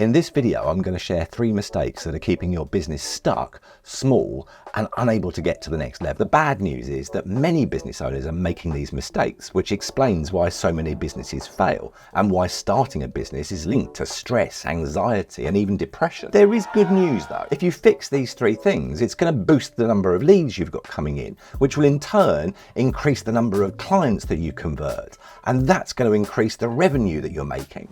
In this video, I'm going to share 3 mistakes that are keeping your business stuck, small, and unable to get to the next level. The bad news is that many business owners are making these mistakes, which explains why so many businesses fail and why starting a business is linked to stress, anxiety, and even depression. There is good news though. If you fix these 3 things, it's going to boost the number of leads you've got coming in, which will in turn increase the number of clients that you convert, and that's going to increase the revenue that you're making.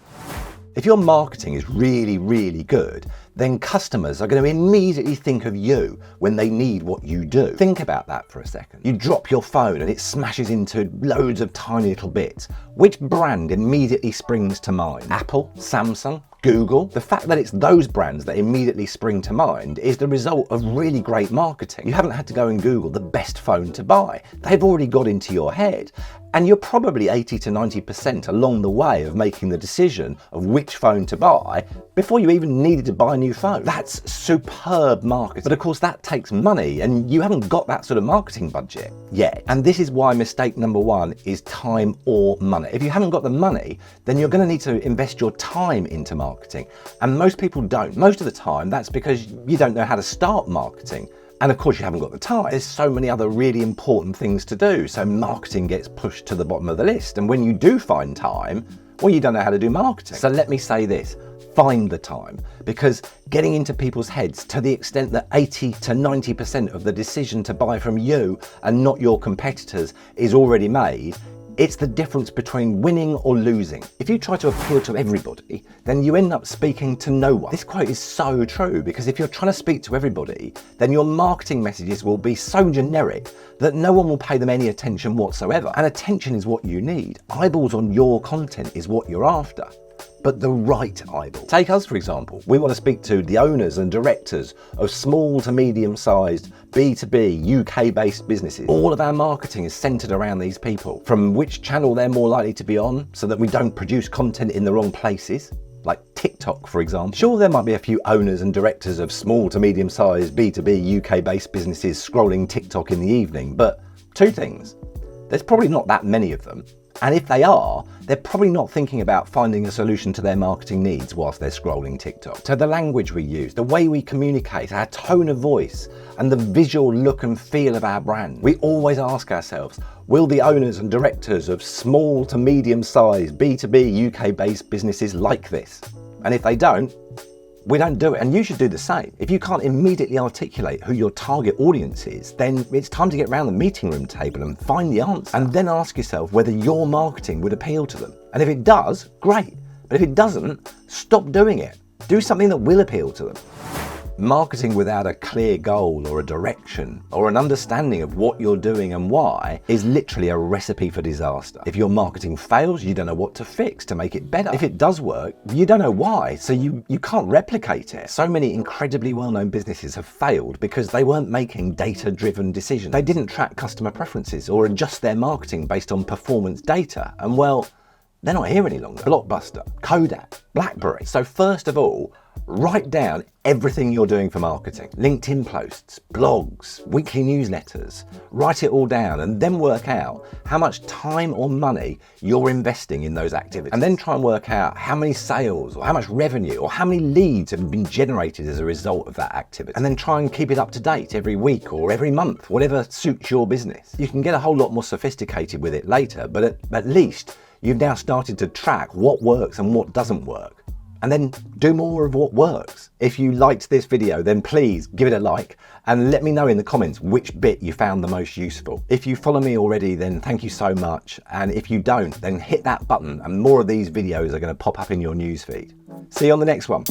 If your marketing is really good, then customers are going to immediately think of you when they need what you do. Think about that for a second. You drop your phone and it smashes into loads of tiny little bits. Which brand immediately springs to mind? Apple, Samsung, Google? The fact that it's those brands that immediately spring to mind is the result of really great marketing. You haven't had to go and Google the best phone to buy. They've already got into your head. And you're probably 80 to 90% along the way of making the decision of which phone to buy before you even needed to buy a new phone. That's superb marketing. But of course that takes money and you haven't got that sort of marketing budget yet. And this is why mistake number 1 is time or money. If you haven't got the money, then you're going to need to invest your time into marketing. And most people don't. Most of the time that's because you don't know how to start marketing. And of course you haven't got the time. There's so many other really important things to do. So marketing gets pushed to the bottom of the list. And when you do find time, well, you don't know how to do marketing. So let me say this, find the time, because getting into people's heads to the extent that 80 to 90% of the decision to buy from you and not your competitors is already made, it's the difference between winning or losing. If you try to appeal to everybody, then you end up speaking to no one. This quote is so true, because if you're trying to speak to everybody, then your marketing messages will be so generic that no one will pay them any attention whatsoever. And attention is what you need. Eyeballs on your content is what you're after. But the right eyeball. Take us, for example. We want to speak to the owners and directors of small to medium-sized B2B UK-based businesses. All of our marketing is centered around these people, from which channel they're more likely to be on so that we don't produce content in the wrong places, like TikTok, for example. Sure, there might be a few owners and directors of small to medium-sized B2B UK-based businesses scrolling TikTok in the evening, but 2 things. There's probably not that many of them. And if they are, they're probably not thinking about finding a solution to their marketing needs whilst they're scrolling TikTok. So the language we use, the way we communicate, our tone of voice, and the visual look and feel of our brand. We always ask ourselves, will the owners and directors of small to medium-sized B2B UK-based businesses like this? And if they don't, we don't do it. And you should do the same. If you can't immediately articulate who your target audience is, then it's time to get around the meeting room table and find the answer. And then ask yourself whether your marketing would appeal to them. And if it does, great. But if it doesn't, stop doing it. Do something that will appeal to them. Marketing without a clear goal or a direction or an understanding of what you're doing and why is literally a recipe for disaster. If your marketing fails, you don't know what to fix to make it better. If it does work, you don't know why, so you can't replicate it. So many incredibly well-known businesses have failed because they weren't making data-driven decisions. They didn't track customer preferences or adjust their marketing based on performance data. And well, they're not here any longer. Blockbuster, Kodak, BlackBerry. So first of all, write down everything you're doing for marketing. LinkedIn posts, blogs, weekly newsletters. Write it all down and then work out how much time or money you're investing in those activities. And then try and work out how many sales or how much revenue or how many leads have been generated as a result of that activity. And then try and keep it up to date every week or every month, whatever suits your business. You can get a whole lot more sophisticated with it later, but at least you've now started to track what works and what doesn't work. And then do more of what works. If you liked this video, then please give it a like and let me know in the comments which bit you found the most useful. If you follow me already, then thank you so much. And if you don't, then hit that button and more of these videos are going to pop up in your newsfeed. See you on the next one.